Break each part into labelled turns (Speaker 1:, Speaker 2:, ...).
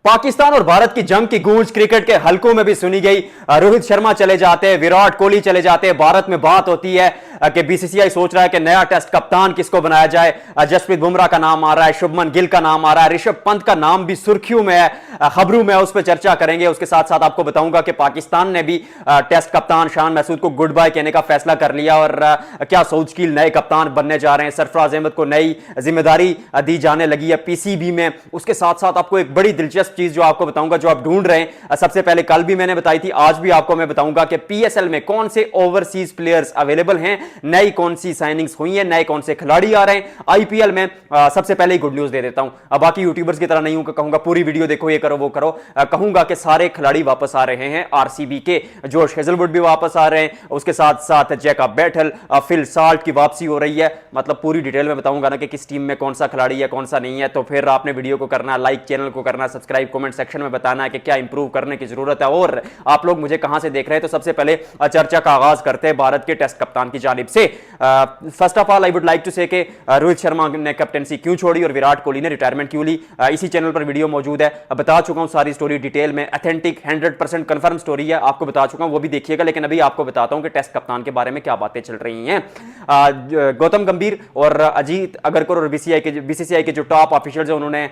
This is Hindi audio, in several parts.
Speaker 1: पाकिस्तान और भारत की जंग की गूंज क्रिकेट के हलकों में भी सुनी गई। रोहित शर्मा चले जाते हैं, विराट कोहली चले जाते हैं। भारत में बात होती है कि बीसीसीआई सोच रहा है कि नया टेस्ट कप्तान किसको बनाया जाए। जसप्रीत बुमराह का नाम आ रहा है, शुभमन गिल का नाम आ रहा है, ऋषभ पंत का नाम भी सुर्खियों में है, खबरों में है, उस पर चर्चा करेंगे। उसके साथ साथ आपको बताऊंगा कि पाकिस्तान ने भी टेस्ट कप्तान शान महसूद को गुड बाय कहने का फैसला कर लिया और क्या सऊदकील नए कप्तान बनने जा रहे हैं। सरफराज अहमद को नई जिम्मेदारी दी जाने लगी है पीसीबी में। उसके साथ साथ आपको एक बड़ी दिलचस्प चीज जो आपको बताऊंगा, जो आप ढूंढ रहे हैं, सबसे पहले कल भी मैंने बताई थी, आज भी आपको मैं बताऊंगा कि पीएसएल में कौन से ओवरसीज प्लेयर्स अवेलेबल हैं, नई कौन सी साइनिंग्स हुई हैं, नए कौन से खिलाड़ी आ रहे हैं आईपीएल में। सबसे पहले ही गुड न्यूज दे देता हूं। अब बाकी यूट्यूबर्स की तरह नहीं हूं कि कहूंगा पूरी वीडियो देखो, ये करो वो करो। कहूंगा कि सारे खिलाड़ी वापस आ रहे हैं आरसीबी के। जोश हेजलवुड भी वापस आ रहे हैं, उसके साथ साथ जैकब बैटल, फिल साल्ट की वापसी हो रही है। मतलब पूरी डिटेल में बताऊंगा ना कि किस टीम में कौन सा खिलाड़ी है कौन सा नहीं है। तो फिर आपने वीडियो को करना लाइक, चैनल को करना सब्सक्राइब, कमेंट सेक्शन में बताना है कि क्या इंप्रूव करने की जरूरत है और आप लोग मुझे कहां से देख रहे हैं। तो सबसे पहले चर्चा का आगाज करते हैं भारत के टेस्ट कप्तान की जानिब से। First of all I would like to say कि रोहित शर्मा ने कैप्टनसी क्यों छोड़ी और विराट कोहली ने रिटायरमेंट क्यों ली। इसी चैनल पर वीडियो मौजूद है, बता चुका हूं सारी स्टोरी डिटेल में, ऑथेंटिक 100% कंफर्म स्टोरी है, आपको बता चुका हूं, वो भी देखिएगा। लेकिन अभी आपको बताता हूं कि टेस्ट कप्तान के बारे में क्या बातें चल रही हैं। गौतम गंभीर और अजीत अगरकर और बीसीसीआई के जो टॉप ऑफिशियल्स हैं, उन्होंने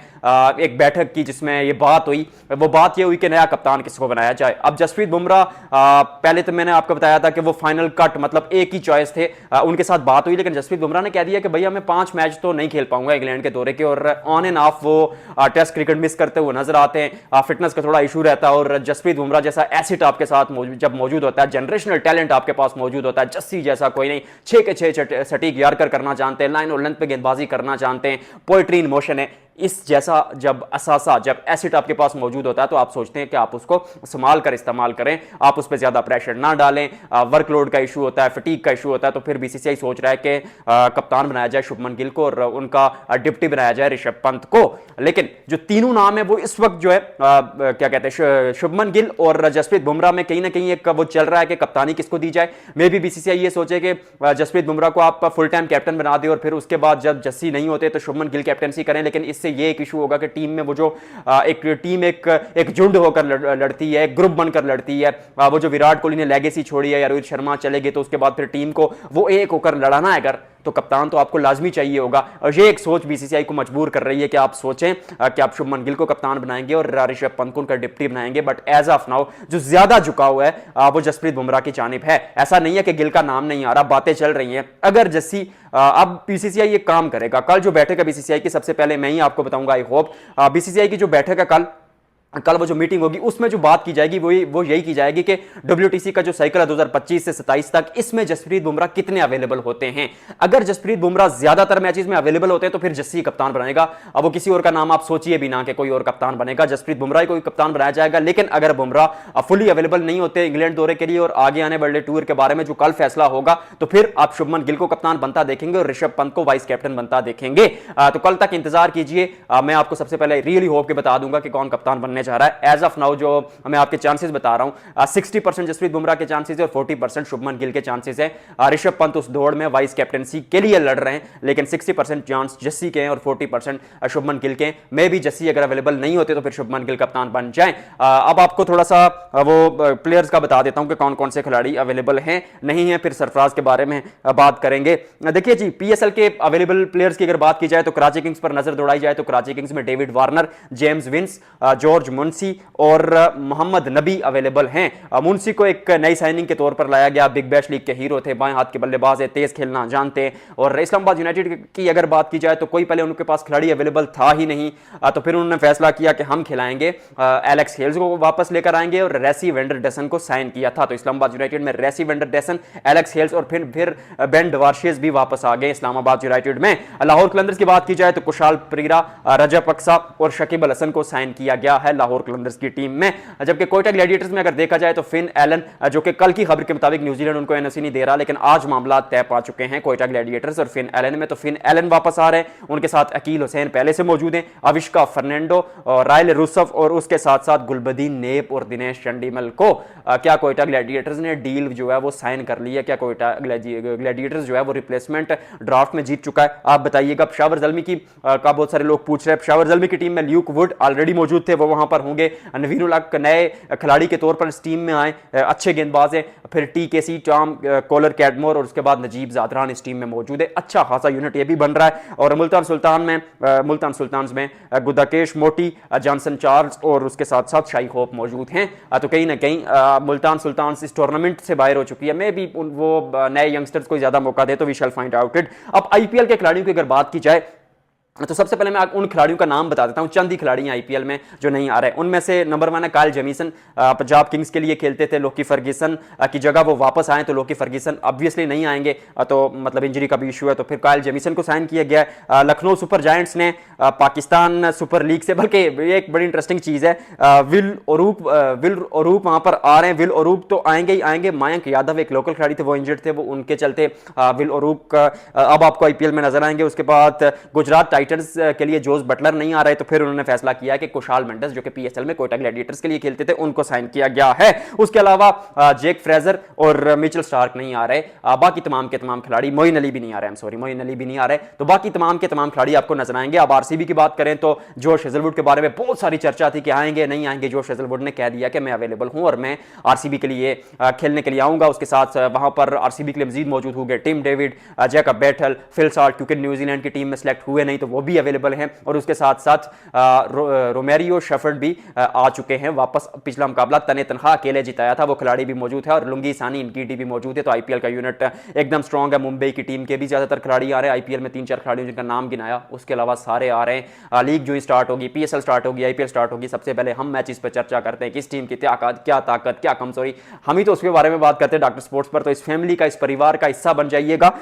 Speaker 1: एक बैठक की जिसमें ये बात हुई। वो बात ये हुई कि नया कप्तान किसको बनाया जाए। अब जसप्रीत बुमराह, पहले तो मैंने आपको बताया था कि वो फाइनल कट मतलब एक ही चॉइस थे, उनके साथ बात हुई। लेकिन जसप्रीत बुमराह ने कह दिया कि भैया मैं 5 मैच तो नहीं खेल पाऊंगा इंग्लैंड के दौरे के, और ऑन एंड ऑफ वो टेस्ट क्रिकेट मिस करते हुए नजर आते हैं। फिटनेस का थोड़ा इशू रहता है और जसप्रीत बुमराह जैसा एसिड आपके साथ जब मौजूद होता है, जनरेशनल टैलेंट आपके पास मौजूद होता है, जस्सी जैसा कोई नहीं, 6 के 6 सटीक यार्कर करना जानते हैं, लाइन और लेंथ पे गेंदबाजी करना जानते हैं, पोएट्री इन मोशन है, इस जैसा जब असासा जब एसिड आपके पास मौजूद होता है तो आप सोचते हैं कि आप उसको संभाल कर इस्तेमाल करें, आप उस पर ज्यादा प्रेशर ना डालें। वर्कलोड का इशू होता है, फटीक का इशू होता है, तो फिर बीसीसीआई सोच रहा है कि कप्तान बनाया जाए शुभमन गिल को और उनका डिप्टी बनाया जाए ऋषभ पंत को। लेकिन जो तीनों नाम है वो इस वक्त जो है क्या कहते हैं, शुभमन गिल और जसप्रीत बुमराह में कहीं ना कहीं एक वो चल रहा है कि कप्तानी किसको दी जाए। मे भी बीसीसीआई ये सोचे कि जसप्रीत बुमराह को आप फुल टाइम कैप्टन बना दे और फिर उसके बाद जब जस्सी नहीं होते तो शुभमन गिल कैप्टनसी करें। लेकिन इससे ये एक इशू होगा कि टीम में वो जो एक टीम एक झुंड होकर लड़ती है, एक ग्रुप बनकर लड़ती है। वो जो विराट कोहली ने लेगेसी छोड़ी है या रोहित शर्मा चले गए तो उसके बाद फिर टीम को वो एक होकर लड़ाना है अगर, तो कप्तान तो आपको लाजमी चाहिए होगा। और ये एक सोच बीसीसीआई को मजबूर कर रही है कि आप सोचें कि आप शुभमन गिल को कप्तान बनाएंगे और ऋषभ पंत को उनका डिप्टी बनाएंगे। बट एज ऑफ नाउ जो ज्यादा झुकाव है वो जसप्रीत बुमराह की जानिब है। ऐसा नहीं है कि गिल का नाम नहीं आ रहा, बातें चल रही हैं। अगर जस्सी अब बीसीसीआई ये काम करेगा, कल जो बैठक है बीसीसीआई की, सबसे पहले मैं ही आपको बताऊंगा, आई होप बीसीसीआई की जो बैठक है कल वो जो मीटिंग होगी उसमें जो बात की जाएगी वो यही की जाएगी कि डब्ल्यूटीसी का जो साइकिल है 2025 से 27 तक, इसमें जसप्रीत बुमराह कितने अवेलेबल होते हैं। अगर जसप्रीत बुमराह ज्यादातर मैचेस में अवेलेबल होते हैं तो फिर जस्सी कप्तान बनेगा। अब वो किसी और का नाम आप सोचिए भी ना कि कोई और कप्तान बनेगा, जसप्रीत बुमराह कोई कप्तान बनाया जाएगा। लेकिन अगर बुमराह फुली अवेलेबल नहीं होते इंग्लैंड दौरे के लिए और आगे आने वाले टूर के बारे में जो कल फैसला होगा, तो फिर आप शुभमन गिल को कप्तान बनता देखेंगे और ऋषभ पंत को वाइस कैप्टन बनता देखेंगे। तो कल तक इंतजार कीजिए, मैं आपको सबसे पहले रियली होप के बता दूंगा कि कौन कप्तान बनने जा रहा है। एज ऑफ नाउ जो मैं आपके चांसेस बता रहा हूं, 60% जसप्रीत बुमराह के चांसेस है और 40% शुभमन गिल के चांसेस है। ऋषभ पंत उस दौड़ में वाइस कैप्टनसी के लिए लड़ रहे हैं, लेकिन 60% चांस जस्सी के हैं और 40% शुभमन गिल के हैं। मैं भी जस्सी अगर अवेलेबल नहीं होते तो फिर शुभमन गिल कप्तान बन जाए। अब आपको थोड़ा सा वो प्लेयर्स का बता देता हूं कि कौन कौन से खिलाड़ी अवेलेबल हैं नहीं है, फिर सरफराज के बारे में बात करेंगे। देखिए जी, पीएसएल के अवेलेबल प्लेयर्स की अगर बात की जाए तो कराची किंग्स पर नजर दौड़ाई जाए तो कराची किंग्स में David Warner, James Vince, George Munshi और मोहम्मद नबी अवेलेबल हैं। मुंशी को एक नई साइनिंग के तौर पर लाया गया, बिग बैश लीग के हीरो थे, बाएं हाथ के बल्लेबाज है, तेज खेलना जानते हैं। और इस्लामाबाद यूनाइटेड की अगर बात की जाए तो कोई पहले उनके पास खिलाड़ी अवेलेबल था ही नहीं, तो फिर उन्होंने फैसला किया कि हम खिलाएंगे, एलेक्स हेल्स को वापस लेकर आएंगे और रेसी वेंडर डेसन को साइन किया था। तो इस्लामाबाद यूनाइटेड में रेसी वेंडर डेसन, एलेक्स हेल्स और फिर बेन डवार्शियस भी वापस आ गए इस्लामाबाद यूनाइटेड में। लाहौर कलंदर्स की बात की जाए तो कुशाल परीरा, रजब अक्सा और शकीब अल हसन को साइन किया गया है लाहौर कलंदर्स की टीम में। जबकि कोयटा ग्लैडिएटर्स में अगर देखा जाए तो फिन एलन, जो कि कल की खबर के मुताबिक न्यूजीलैंड उनको एनओसी नहीं दे रहा, लेकिन आज मामला तय पा चुके हैं कोयटा ग्लैडिएटर्स और फिन एलन में। तो फिन एलन वापस आ रहे हैं, उनके साथ अकील हुसैन पहले से मौजूद हैं, अविष्का फर्नांडो और रायल रुसफ और उसके साथ साथ गुलबदीन नेप और दिनेश चंडीमल को क्या कोयटा ग्लैडिएटर्स ने डील जो है वो साइन कर ली है? क्या कोयटा ग्लैडिएटर्स जो है वो रिप्लेसमेंट ड्राफ्ट में जीत चुका है? आप बताइएगा। पेशावर ज़ल्मी की का बहुत सारे लोग पूछ रहे हैं। पेशावर ज़ल्मी की टीम में ल्यूक वुड ऑलरेडी मौजूद थे, वो वहां पर होंगे। नवीन उल हक नए खिलाड़ी के तौर पर इस टीम में आए, अच्छे गेंदबाज हैं। फिर TKC, टॉम कॉलर कैडमोर और उसके बाद नजीब जादरान इस टीम में मौजूद है। अच्छा खासा यूनिट ये भी बन रहा है। और मुल्तान सुल्तान में गुदाकेश मोटी, जॉनसन चार्ल्स और उसके साथ साथ शाही होप मौजूद हैं। तो कहीं ना कहीं मुल्तान सुल्तान इस टूर्नामेंट से बाहर हो चुकी है। मे भी वो नए यंगस्टर्स को ज्यादा मौका दे, तो we shall find out it. अब IPL के खिलाड़ियों की अगर बात की जाए तो सबसे पहले मैं उन खिलाड़ियों का नाम बता देता हूं, चंद ही खिलाड़ी हैं IPL में जो नहीं आ रहे। उनमें से नंबर 1 है काइल जेमिसन, पंजाब किंग्स के लिए खेलते थे। लोकी फर्ग्यूसन की जगह वो वापस आए, तो लोकी फर्ग्यूसन ऑब्वियसली नहीं आएंगे, तो मतलब इंजरी का भी इशू है। तो फिर काइल जेमिसन को साइन किया गया है। लखनऊ सुपर जायंट्स ने पाकिस्तान सुपर लीग से, बल्कि एक बड़ी इंटरेस्टिंग चीज है, विल ओरूप वहां पर आ रहे हैं। विल ओरूप तो आएंगे ही आएंगे। मयंक यादव एक लोकल खिलाड़ी थे, वो इंजर्ड थे, वो उनके चलते विल ओरूप अब आपको IPL में नजर आएंगे। उसके बाद गुजरात टाइटंस के लिए जोस बटलर नहीं आ रहे, तो फिर उन्होंने फैसला किया कि कुशाल मेंडिस जो कि PSL में कोयटा ग्लैडिएटर्स के लिए खेलते थे, उनको साइन किया गया है। उसके अलावा जेक फ्रेजर और मिचेल स्टार्क नहीं आ रहे। बाकी तमाम के तमाम खिलाड़ी, मोइन अली भी नहीं आ रहे, मोइन अली भी नहीं आ रहे। तो बाकी तमाम के तमाम खिलाड़ी आपको नजर आएंगे। अब RCB की बात करें तो जोश हेजलवुड के बारे में बहुत सारी चर्चा थी कि आएंगे नहीं आएंगे। जोश हेजलवुड ने कह दिया कि मैं अवेलेबल हूं और मैं RCB के लिए खेलने के लिए आऊंगा। उसके साथ वहां पर RCB के लिए मजीद मौजूद होंगे Tim David, Jacob Bethell, Phil Salt, क्योंकि न्यूजीलैंड की टीम में सेलेक्ट हुए नहीं तो वो भी अवेलेबल हैं। और उसके साथ साथ रोमेरियो शेफर्ड भी आ चुके हैं वापस। पिछला मुकाबला तने तनखा अकेले जिताया था, वो खिलाड़ी भी मौजूद है। और लुंगी सानी इनकी भी मौजूद है। तो IPL का यूनिट एकदम स्ट्रॉन्ग है। मुंबई की टीम के भी ज्यादातर खिलाड़ी आ रहे हैं। IPL में 3-4 खिलाड़ियों जिनका नाम गिनाया, उसके अलावा सारे आ रहे हैं। लीग जो ही स्टार्ट होगी, PSL स्टार्ट होगी, IPL स्टार्ट होगी, सबसे पहले हम मैचेस पर चर्चा करते हैं, किस टीम की क्या ताकत क्या कमजोरी, हम ही तो उसके बारे में बात करते हैं डॉक्टर स्पोर्ट्स पर। तो इस फैमिली का, इस परिवार का हिस्सा बन जाइएगा।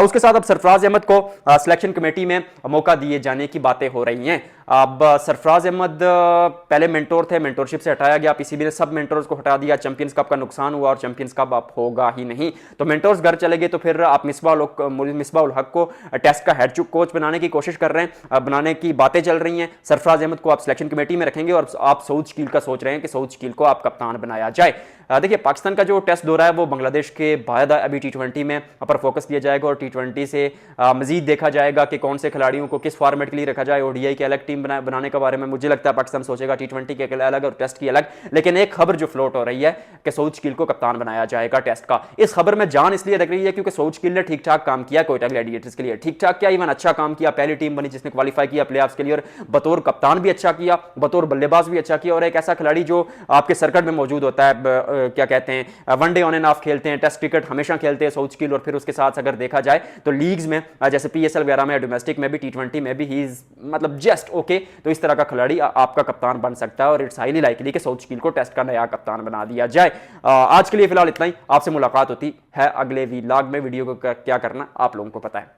Speaker 1: उसके साथ अब सरफराज अहमद को सिलेक्शन कमेटी में मौका दिए जाने की बातें हो रही हैं। अब सरफराज अहमद पहले मेंटोर थे, मेंटोरशिप से हटाया गया, PCB ने सब मेंटोर्स को हटा दिया। चैंपियंस कप का नुकसान हुआ और चैंपियंस कप अब होगा ही नहीं। तो मेंटोर्स घर चले गए, तो फिर आप मिसबाह उल हक को टेस्ट का हेड कोच बनाने की कोशिश कर रहे हैं, बनाने की बातें चल रही हैं। सरफराज अहमद को आप सिलेक्शन कमेटी में रखेंगे और आप सऊद शकील का सोच रहे हैं कि सऊद शकील को आप कप्तान बनाया जाए। देखिए, पाकिस्तान का जो टेस्ट दौरा है वो बांग्लादेश के बायदा अभी T20 में पर फोकस किया जाएगा और T20 से मजीद देखा जाएगा कि कौन से खिलाड़ियों को किस फॉर्मेट के लिए रखा जाए। ODI की अलग टीम बनाने के बारे में मुझे लगता है पाकिस्तान सोचेगा, T20 के अलग और टेस्ट की अलग। लेकिन एक खबर जो फ्लोट हो रही है कि सऊद शकील को कप्तान बनाया जाएगा टेस्ट का। इस खबर में जान इसलिए लग रही है क्योंकि सऊद शकील ने ठीक ठाक काम किया कोयटा ग्लैडिएटर्स के लिए, ठीक ठाक क्या, इवन अच्छा काम किया। पहली टीम बनी जिसने क्वालिफाई किया प्लेऑफ्स के लिए, और बतौर कप्तान भी अच्छा किया, बतौर बल्लेबाज भी अच्छा किया। और एक ऐसा खिलाड़ी जो आपके सर्कट में मौजूद होता है, क्या कहते हैं, वनडे ऑन एंड ऑफ खेलते हैं, टेस्ट क्रिकेट हमेशा खेलते हैं सऊद शकील। और फिर उसके साथ अगर देखा जाए तो लीग्स में जैसे PSL वगैरह में, डोमेस्टिक में भी, T20 में भी ही इज मतलब जस्ट ओके। तो इस तरह का खिलाड़ी आपका कप्तान बन सकता है और इट्स हाईली लाइकली कि सऊद शकील को टेस्ट का नया कप्तान बना दिया जाए। आज के लिए फिलहाल इतना ही। आपसे मुलाकात होती है अगले व्लॉग में। वीडियो को क्या करना आप लोगों को पता है।